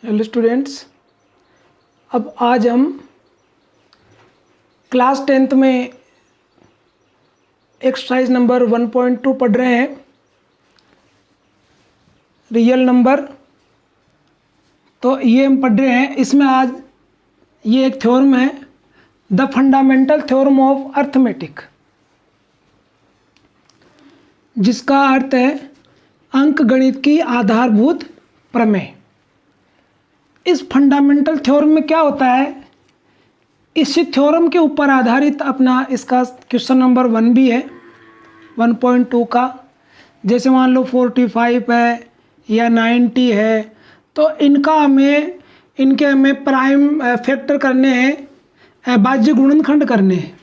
Hello students, अब आज हम क्लास 10th में एक्सरसाइज नंबर 1.2 पढ़ रहे हैं, रियल नंबर। तो ये हम पढ़ रहे हैं, इसमें आज ये एक थ्योरम है, the fundamental theorem of arithmetic, जिसका अर्थ है अंक गणित की आधारभूत प्रमेय। इस फंडामेंटल थ्योरम में क्या होता है, इसी थ्योरम के ऊपर आधारित अपना इसका क्वेश्चन नंबर 1 भी है 1.2 का। जैसे मान लो 45 है या 90 है, तो इनके हमें प्राइम फैक्टर करने हैं, अभाज्य गुणनखंड करने हैं।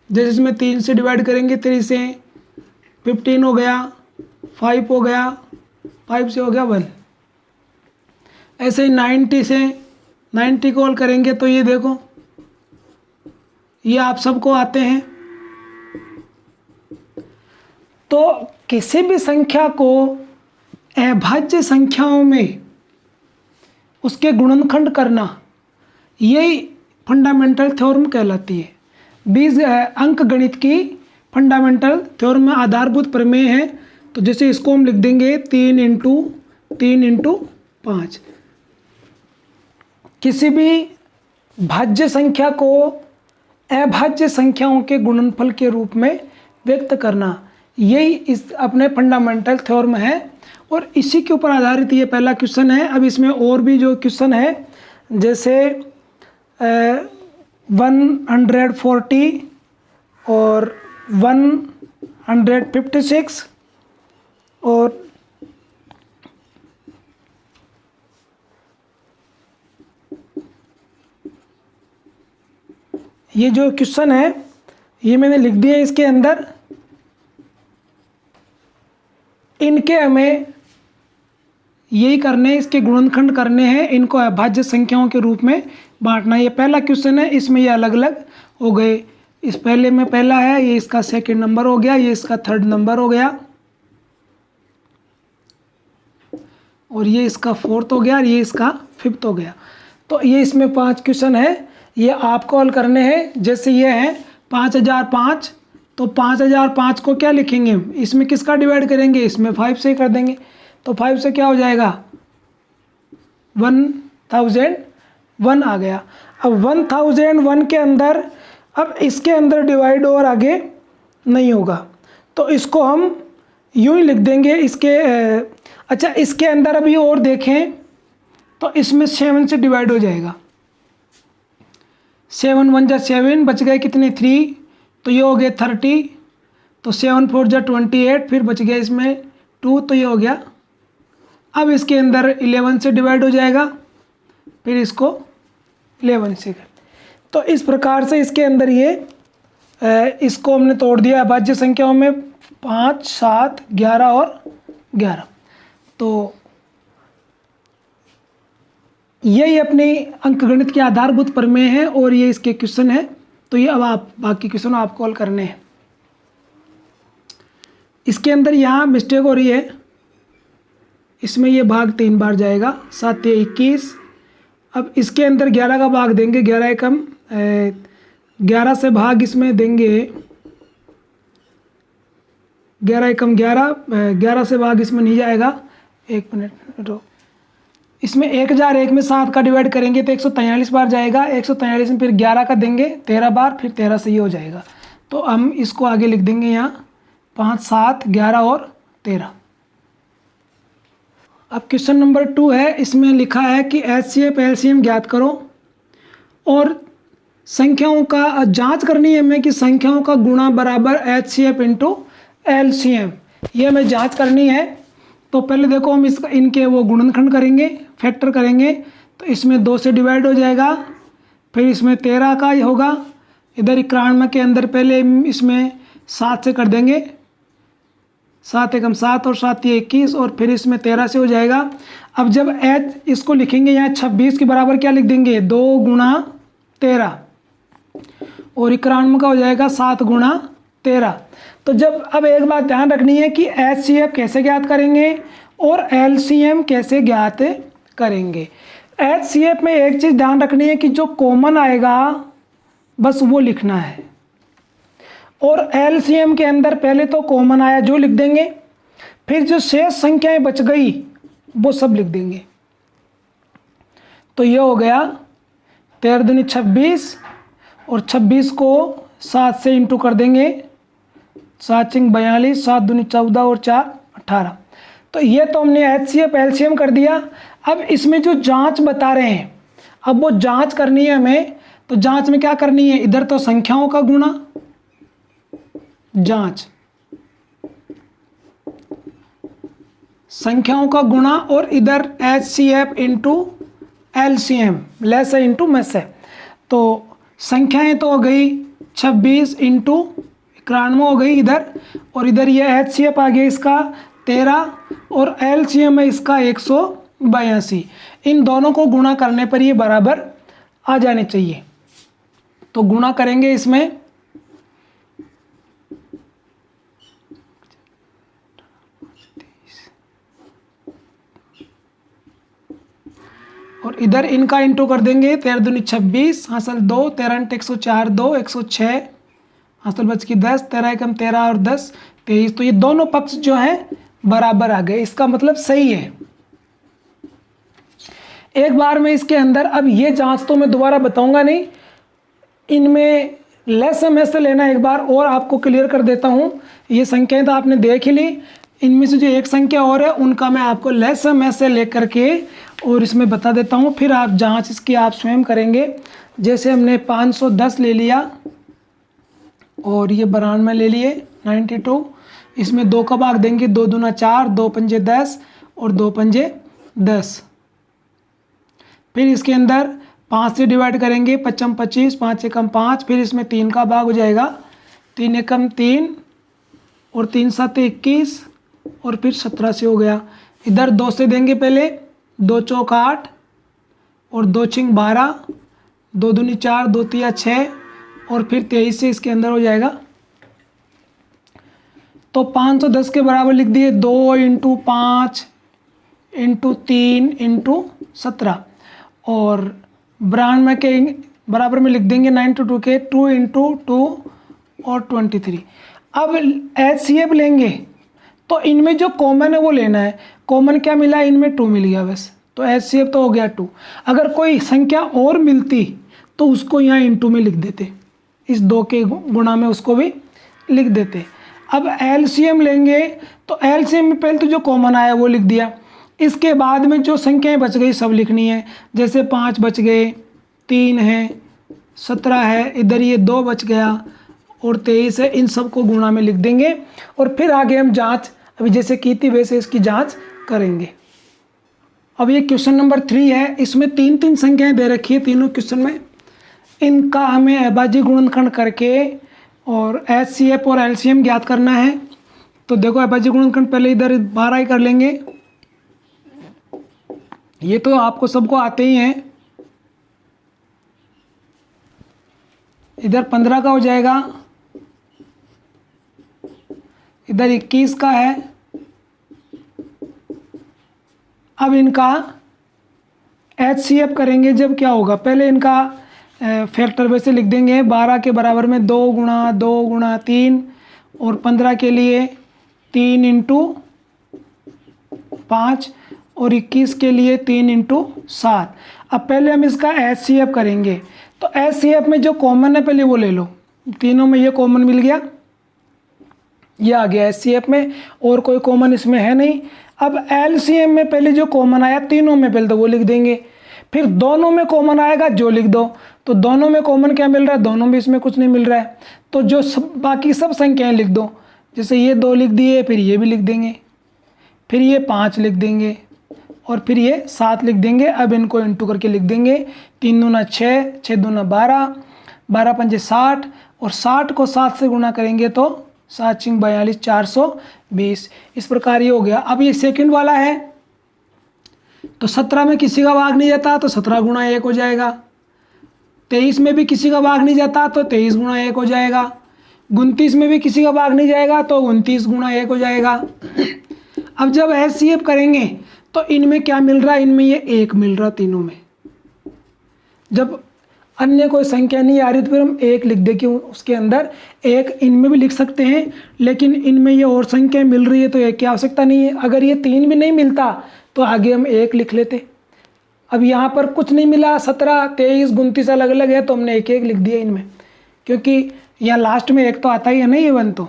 जैसे इसमें 3 से डिवाइड करेंगे, 3 से 15 हो गया, 5 हो गया, 5 से हो गया 1। ऐसे ही 90 से 90 कॉल करेंगे तो ये देखो, ये आप सबको आते हैं। तो किसी भी संख्या को अभाज्य संख्याओं में उसके गुणनखंड करना, यही फंडामेंटल थ्योरम कहलाती है। बीज अंक गणित की फंडामेंटल थ्योरम में आधारभूत प्रमेय है। तो जैसे इसको हम लिख देंगे 3 × 5। किसी भी भाज्य संख्या को अभाज्य संख्याओं के गुणनफल के रूप में व्यक्त करना, यही इस अपने फंडामेंटल थ्योरम है। और इसी के ऊपर आधारित ये पहला क्वेश्चन है। अब इसमें और भी जो क्वेश्चन है, जैसे 140 और 156 और ये जो क्वेश्चन है ये मैंने लिख दिया। इसके अंदर इनके हमें यही करने, इसके गुणनखंड करने हैं, इनको अभाज्य संख्याओं के रूप में बांटना। ये पहला क्वेश्चन है, इसमें ये अलग अलग हो गए। इस पहले में पहला है, ये इसका सेकंड नंबर हो गया, ये इसका थर्ड नंबर हो गया, और ये इसका फोर्थ हो गया, और ये इसका फिफ्थ हो गया। तो ये इसमें 5 क्वेश्चन है, ये आपको हल करने हैं। जैसे ये है 5005, तो 5005 को क्या लिखेंगे, इसमें किसका डिवाइड करेंगे, इसमें 5 से कर देंगे। तो 5 से क्या हो जाएगा, 1001 आ गया। अब 1001 के अंदर, अब इसके अंदर डिवाइड और आगे नहीं होगा, तो इसको हम यूँ ही लिख देंगे। इसके अच्छा, इसके अंदर अभी और देखें तो इसमें 7 से डिवाइड हो जाएगा। 7 × 1 = 7, बच गए कितने 3, तो ये हो गया 30। तो 7 × 4 = 28, फिर बच गया इसमें 2, तो ये हो गया। अब इसके अंदर 11 से डिवाइड हो जाएगा, फिर इसको 11 से कर। तो इस प्रकार से इसके अंदर ये इसको हमने तोड़ दिया अभाज्य संख्याओं में, 5, 7, 11 और 11। तो यही अपनी अंकगणित के आधारभूत प्रमेय है, और ये इसके क्वेश्चन है। तो ये अब आप बाकी क्वेश्चन आपको हल करने हैं। इसके अंदर यहाँ मिस्टेक हो रही है, इसमें ये भाग 3 बार जाएगा, 7 × 21। अब इसके अंदर 11 का भाग देंगे, 11 एकम 11 से भाग इसमें देंगे, 11 एकम 11, 11 से भाग इसमें नहीं जाएगा। 1 मिनट रुको, इसमें 1001 में 7 का डिवाइड करेंगे तो 143 बार जाएगा। 143 में फिर 11 का देंगे 13 बार, फिर 13 से ये हो जाएगा। तो हम इसको आगे लिख देंगे यहाँ 5, 7, 11 और 13। अब क्वेश्चन नंबर 2 है, इसमें लिखा है कि HCF LCM ज्ञात करो, और संख्याओं का जांच करनी है हमें कि संख्याओं का गुणा बराबर HCF × LCM, ये हमें जांच करनी है। तो पहले देखो, हम इसका इनके वो गुणनखंड करेंगे, फैक्टर करेंगे। तो इसमें 2 से डिवाइड हो जाएगा, फिर इसमें 13 का होगा, इधर 91 के अंदर पहले इसमें 7 से कर देंगे, 7 एकम 7 और 7 × 21, और फिर इसमें 13 से हो जाएगा। अब जब H इसको लिखेंगे यहाँ 26 के बराबर क्या लिख देंगे, 2 × 13, और 91 का हो जाएगा 7 × 13। तो जब अब एक बात ध्यान रखनी है कि HCF कैसे ज्ञात करेंगे और LCM कैसे ज्ञात करेंगे। HCF में एक चीज़ ध्यान रखनी है कि जो कॉमन आएगा बस वो लिखना है, और LCM के अंदर पहले तो कॉमन आया जो लिख देंगे, फिर जो शेष संख्याएं बच गई वो सब लिख देंगे। तो ये हो गया 13 दूनी 26, और 26 को 7 से इंटू कर देंगे, 7 चिंग 42, 7 दूनी 14 और 4 18। तो ये तो हमने HCF LCM कर दिया। अब इसमें जो जांच बता रहे हैं, अब वो जांच करनी है हमें। तो जांच में क्या करनी है, इधर तो संख्याओं का गुणा, जांच संख्याओं का गुणा, और इधर HCF इंटू LCM, लेस है इंटू मैस है। तो संख्याएं तो हो गई 26 इंटू 91 हो गई इधर, और इधर ये HCF आ गया इसका 13, और LCM है इसका 182। इन दोनों को गुणा करने पर ये बराबर आ जाने चाहिए। तो गुणा करेंगे इसमें, और इधर इनका इंटू कर देंगे, 13 दूनी 26, हासिल 2, 13 इंटू 104 2, 106, हासिल बच की 10, 13 एकम 13 और 10 23। तो ये दोनों पक्ष जो है बराबर आ गए, इसका मतलब सही है। एक बार में इसके अंदर, अब ये जांच तो मैं दोबारा बताऊंगा नहीं, इनमें लेस में से लेना एक बार और आपको क्लियर कर देता हूं। ये संख्याएं तो आपने देख ही ली, इनमें से जो एक संख्या और है उनका मैं आपको लेस में से लेकर के और इसमें बता देता हूं, फिर आप जांच इसकी आप स्वयं करेंगे। जैसे हमने 510 ले लिया और ये 92 ले लिए 92, इसमें 2 का भाग देंगे, 2 दूना 4, 2 पंजे 10 और 2 पंजे 10। फिर इसके अंदर 5 से डिवाइड करेंगे, 5 25, 5 एकम 5, फिर इसमें 3 का भाग हो जाएगा, 3 एकम 3 और 3 7 21, और फिर 17 से हो गया। इधर 2 से देंगे पहले, 2 चौक 8 और 2 छिंग 12, 2 दूनी 4, 2 तिया 6 और फिर 23 से इसके अंदर हो जाएगा। तो 510 के बराबर लिख दिए 2 इंटू 5 इंटू 3 इंटू 17, और 92 के बराबर में लिख देंगे 92 के 2 इंटू 2 और 23। अब HCF लेंगे तो इनमें जो कॉमन है वो लेना है। कॉमन क्या मिला, इनमें 2 मिल गया बस, तो HCF तो हो गया 2। अगर कोई संख्या और मिलती तो उसको यहाँ इंटू में लिख देते, इस 2 के गुणा में उसको भी लिख देते। अब LCM लेंगे तो LCM में पहले तो जो कॉमन आया वो लिख दिया, इसके बाद में जो संख्याएं बच गई सब लिखनी है। जैसे 5 बच गए, 3 है, 17 है, इधर ये 2 बच गया और 23 है, इन सब को गुणा में लिख देंगे और फिर आगे हम जांच अभी जैसे की थी वैसे इसकी जांच करेंगे। अब ये क्वेश्चन नंबर 3 है, इसमें 3 संख्याएं दे रखी है तीनों क्वेश्चन में, इनका हमें अभाज्य गुणनखंड करके और HCF और LCM ज्ञात करना है। तो देखो अभाज्य गुणनखंड पहले इधर 12 ही कर लेंगे, ये तो आपको सबको आते ही हैं। इधर 15 का हो जाएगा, इधर 21 का है। अब इनका HCF करेंगे जब क्या होगा, पहले इनका फैक्टर वैसे लिख देंगे। 12 के बराबर में 2 गुणा 2 गुणा 3 और 15 के लिए 3 इंटू 5 और 21 के लिए 3 इंटू 7। अब पहले हम इसका HCF करेंगे, तो HCF में जो कॉमन है पहले वो ले लो, तीनों में ये कॉमन मिल गया, ये आ गया HCF में, और कोई कॉमन इसमें है नहीं। अब LCM में पहले जो कॉमन आया तीनों में पहले तो वो लिख देंगे, फिर दोनों में कॉमन आएगा जो लिख दो। तो दोनों में कॉमन क्या मिल रहा है, दोनों में इसमें कुछ नहीं मिल रहा है, तो जो बाकी सब संख्याएं लिख दो। जैसे ये 2 लिख दिए, फिर ये भी लिख देंगे, फिर ये 5 लिख देंगे और फिर ये 7 लिख देंगे। अब इनको इंटू करके लिख देंगे, 3 दूना 6, 6 दूना 12, 12 पंजे 60 और 60 को 7 से गुणा करेंगे तो 7 चिंग 42, 420। इस प्रकार ये हो गया। अब ये सेकंड वाला है, तो 17 में किसी का भाग नहीं जाता तो 17 गुणा 1 हो जाएगा। 23 में भी किसी का भाग नहीं जाता तो 23 गुणा 1 हो जाएगा। 29 में भी किसी का भाग नहीं जाएगा तो 29 गुणा 1 हो जाएगा। अब जब HCF करेंगे तो इनमें क्या मिल रहा है, इनमें ये 1 मिल रहा तीनों में। जब अन्य कोई संख्या नहीं आ रही तो फिर हम 1 लिख दे, क्यों उसके अंदर 1 इनमें भी लिख सकते हैं, लेकिन इनमें ये और संख्या मिल रही है तो 1 की आवश्यकता नहीं है। अगर ये 3 भी नहीं मिलता तो आगे हम 1 लिख लेते। अब यहाँ पर कुछ नहीं मिला, 17, 23, 29 अलग अलग है तो हमने 1 लिख दिया इनमें, क्योंकि यहाँ लास्ट में 1 तो आता ही है ना, ये 1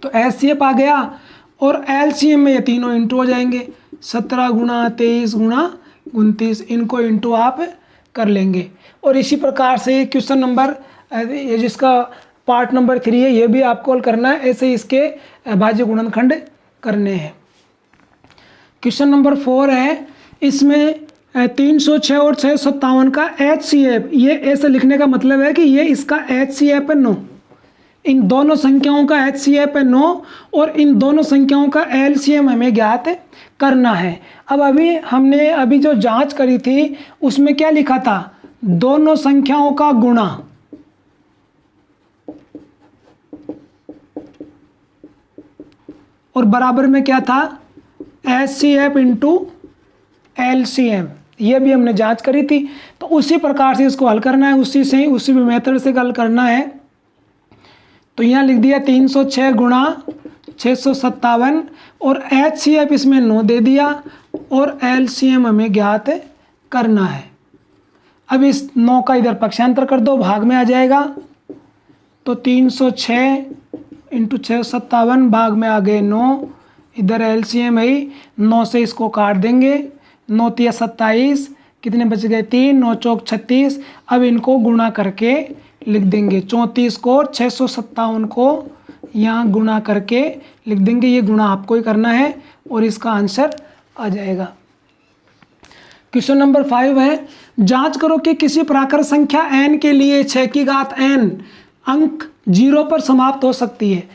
तो एचसीएफ आ गया। और एलसीएम में ये तीनों इंटू हो जाएंगे, 17 गुणा 23 गुणा 29, इनको इंटू आप कर लेंगे। और इसी प्रकार से क्वेश्चन नंबर ये जिसका पार्ट नंबर 3 है ये भी आपको करना है, ऐसे इसके भाज्य गुणनखंड करने हैं। क्वेश्चन नंबर 4 है, इसमें 306 और 657 का एचसीएफ, ये ऐसे लिखने का मतलब है कि ये इसका एचसीएफ है 9, इन दोनों संख्याओं का एचसीएफ है 9 और इन दोनों संख्याओं का एलसीएम हमें ज्ञात करना है। अब हमने जो जांच करी थी उसमें क्या लिखा था, दोनों संख्याओं का गुणा, और बराबर में क्या था, एचसीएफ इंटू एलसीएम, ये भी हमने जांच करी थी। तो उसी प्रकार से इसको हल करना है, उसी मेथड से हल करना है। तो यहाँ लिख दिया 306 गुणा 657 और एचसीएफ इसमें 9 दे दिया और एलसीएम हमें ज्ञात करना है। अब इस 9 का इधर पक्षांतर कर दो, भाग में आ जाएगा। तो 306 इंटू 657 भाग में आ गए 9, इधर एलसीएम है 9 से इसको काट देंगे, 9 तिया 27, कितने बच गए 3, 9 चौक 36। अब इनको गुणा करके लिख देंगे, 34 को 657 को यहाँ गुणा करके लिख देंगे, ये गुणा आपको ही करना है और इसका आंसर आ जाएगा। क्वेश्चन नंबर 5 है, जांच करो कि किसी प्राकृत संख्या n के लिए 6 की घात n अंक 0 पर समाप्त हो सकती है।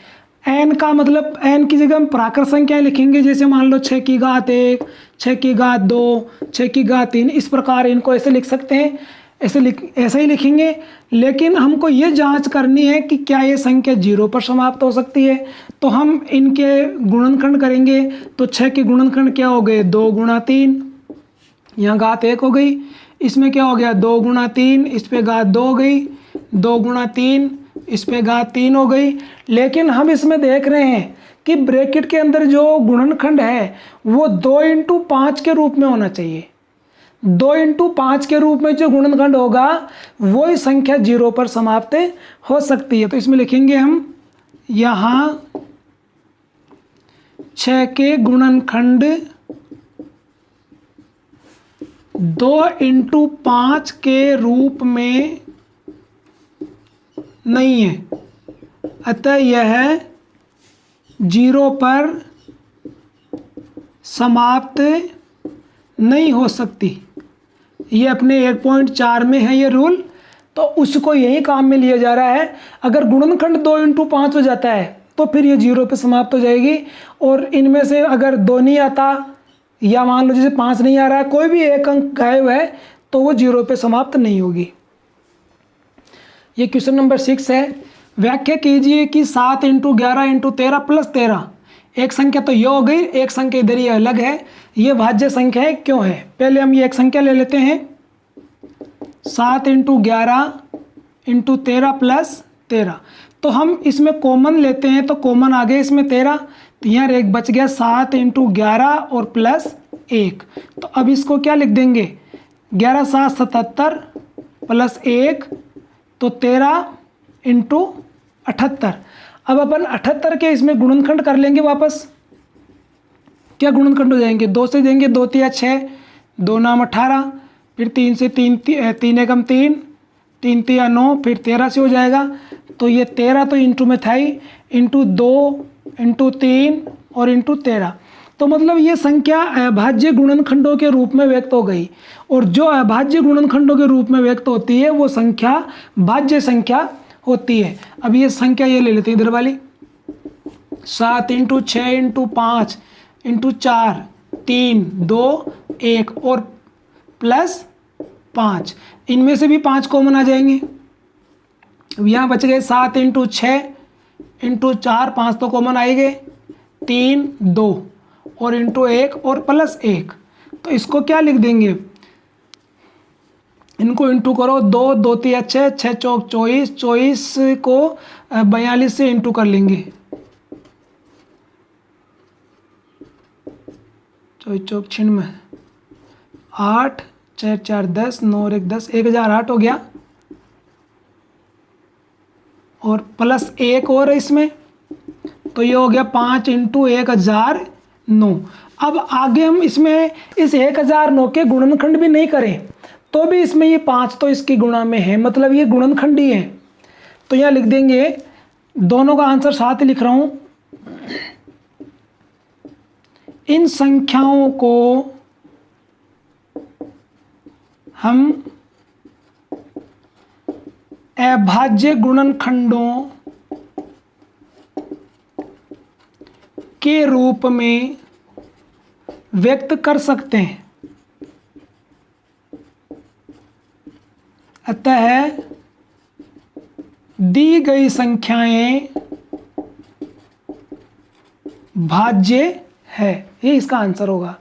n का मतलब n की जगह हम प्राकृत संख्याएं लिखेंगे, जैसे मान लो 6 की घात 1, 6 की घात 2, 6 की घात 3, इस प्रकार इनको ऐसे लिख सकते हैं, ऐसे ही लिखेंगे। लेकिन हमको ये जांच करनी है कि क्या ये संख्या 0 पर समाप्त हो सकती है। तो हम इनके गुणनखंड करेंगे, तो 6 के गुणनखंड क्या हो गए, 2 गुणा 3, यहाँ घात 1 हो गई, इसमें क्या हो गया 2 गुणा 3, इस पे घात 2 हो गई, 2 गुणा 3, इस पे घात 3 हो गई। लेकिन हम इसमें देख रहे हैं कि ब्रैकेट के अंदर जो गुणनखंड है वो 2 इंटू 5 के रूप में होना चाहिए। 2 इंटू 5 के रूप में जो गुणनखंड होगा वही संख्या 0 पर समाप्त हो सकती है। तो इसमें लिखेंगे हम यहाँ 6 के गुणनखंड 2 इंटू 5 के रूप में नहीं है, अतः यह 0 पर समाप्त नहीं हो सकती। ये अपने 1.4 में है ये रूल, तो उसको यही काम में लिया जा रहा है। अगर गुणनखंड 2 इंटू 5 हो जाता है तो फिर ये 0 पे समाप्त हो जाएगी, और इनमें से अगर 2 नहीं आता या मान लो जैसे 5 नहीं आ रहा है, कोई भी एक अंक गायब है तो वो 0 पे समाप्त नहीं होगी। ये क्वेश्चन नंबर 6 है, व्याख्या कीजिए कि 7 इंटू 11 इंटू 13 प्लस 13, एक संख्या तो ये हो गई, एक संख्या इधर ये अलग है, ये भाज्य संख्या है क्यों है। पहले हम ये एक संख्या ले लेते हैं, 7 इंटू 11 इंटू 13 प्लस 13, तो हम इसमें कॉमन लेते हैं, तो कॉमन आ गए इसमें 13, तो यहाँ एक बच गया 7 इंटू 11 और प्लस 1। तो अब इसको क्या लिख देंगे, 11 7 77 प्लस 1, तो 13 इंटू 78। अब अपन 78 के इसमें गुणनखंड कर लेंगे वापस, क्या गुणनखंड हो जाएंगे, 2 से देंगे, 2 तिया 6, 2 नाम 18, फिर 3 से 3 एकम 3, 3 तिया 9, फिर 13 से हो जाएगा। तो ये 13 तो इंटू में था ही, इंटू 2 इंटू 3 और इंटू 13, तो मतलब ये संख्या अभाज्य गुणनखंडों के रूप में व्यक्त हो गई। और जो अभाज्य गुणनखंडों के रूप में व्यक्त होती है वो संख्या भाज्य संख्या होती है। अब ये संख्या ये ले लेते हैं इधर वाली, 7 इंटू 6 इंटू 5 इंटू 4 3 2 1 और प्लस 5, इनमें से भी 5 कॉमन आ जाएंगे। अब यहाँ बच गए 7 इंटू 6 इंटू 4, 5 तो कॉमन आए गए, 3 2, और इंटू 1 और प्लस 1। तो इसको क्या लिख देंगे, इनको इंटू करो, 2 2 3 6, 6 चौक 24, 24 को 42 से इंटू कर लेंगे, 24 चौक 96, 8 4 4 10, 9 और 1 10, 1008 हो गया। और प्लस 1 और है इसमें, तो ये हो गया 5 इंटू 1009। अब आगे हम इसमें इस 1009 के गुणनखंड भी नहीं करें तो भी इसमें ये 5 तो इसकी गुणा में है, मतलब ये गुणनखंडी है। तो यहाँ लिख देंगे, दोनों का आंसर साथ ही लिख रहा हूं, इन संख्याओं को हम अभाज्य गुणनखंडों के रूप में व्यक्त कर सकते हैं। अतः दी गई संख्याएं भाज्य है, ये इसका आंसर होगा।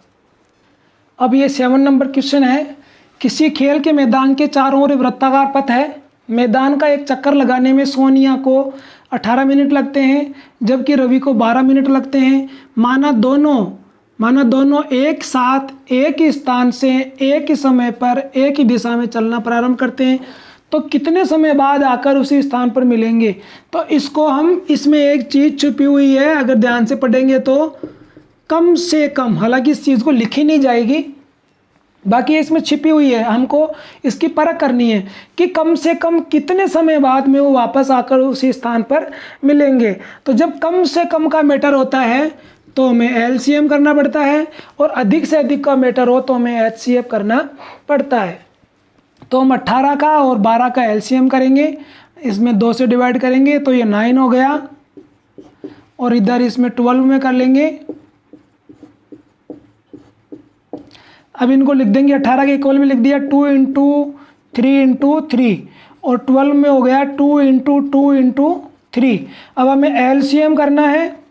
अब ये 7 नंबर क्वेश्चन है। किसी खेल के मैदान के चारों ओर वृत्ताकार पथ है। मैदान का एक चक्कर लगाने में सोनिया को 18 मिनट लगते हैं जबकि रवि को 12 मिनट लगते हैं। माना दोनों एक साथ एक ही स्थान से एक ही समय पर एक ही दिशा में चलना प्रारंभ करते हैं तो कितने समय बाद आकर उसी स्थान पर मिलेंगे। तो इसको हम, इसमें एक चीज़ छुपी हुई है, अगर ध्यान से पढ़ेंगे तो कम से कम, हालांकि इस चीज़ को लिखी नहीं जाएगी, बाकी इसमें छिपी हुई है, हमको इसकी परख करनी है कि कम से कम कितने समय बाद में वो वापस आकर उसी स्थान पर मिलेंगे। तो जब कम से कम का मैटर होता है तो हमें एलसीएम करना पड़ता है, और अधिक से अधिक का मैटर हो तो हमें एचसीएफ करना पड़ता है। तो हम 18 का और 12 का एलसीएम करेंगे, इसमें 2 से डिवाइड करेंगे तो ये 9 हो गया, और इधर इसमें 12 में कर लेंगे। अब इनको लिख देंगे, 18 के इक्वल में लिख दिया 2 इंटू 3 इंटू 3, और 12 में हो गया 2 इंटू 2 इंटू 3। अब हमें एलसीएम करना है,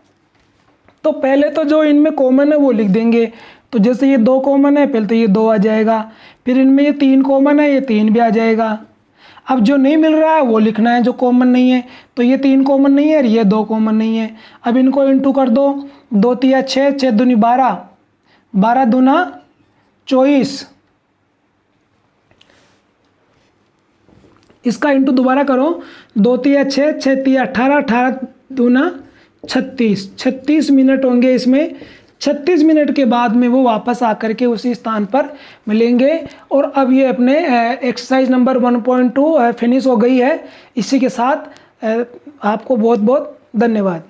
तो पहले तो जो इनमें कॉमन है वो लिख देंगे। तो जैसे ये 2 कॉमन है, पहले तो ये 2 आ जाएगा, फिर इनमें ये 3 कॉमन है, ये 3 भी आ जाएगा। अब जो नहीं मिल रहा है वो लिखना है जो कॉमन नहीं है, तो ये 3 कॉमन नहीं है और ये 2 कॉमन नहीं है। अब इनको इंटू कर दो, 2 3 6, 6 दूनी 12, 12 दूना 24, इसका इंटू दोबारा करो, 2 3 6, 6 3 18, 18 दूना 36, 36 मिनट होंगे इसमें। 36 मिनट के बाद में वो वापस आकर के उसी स्थान पर मिलेंगे। और अब ये अपने एक्सरसाइज नंबर 1.2 फिनिश हो गई है। इसी के साथ आपको बहुत बहुत धन्यवाद।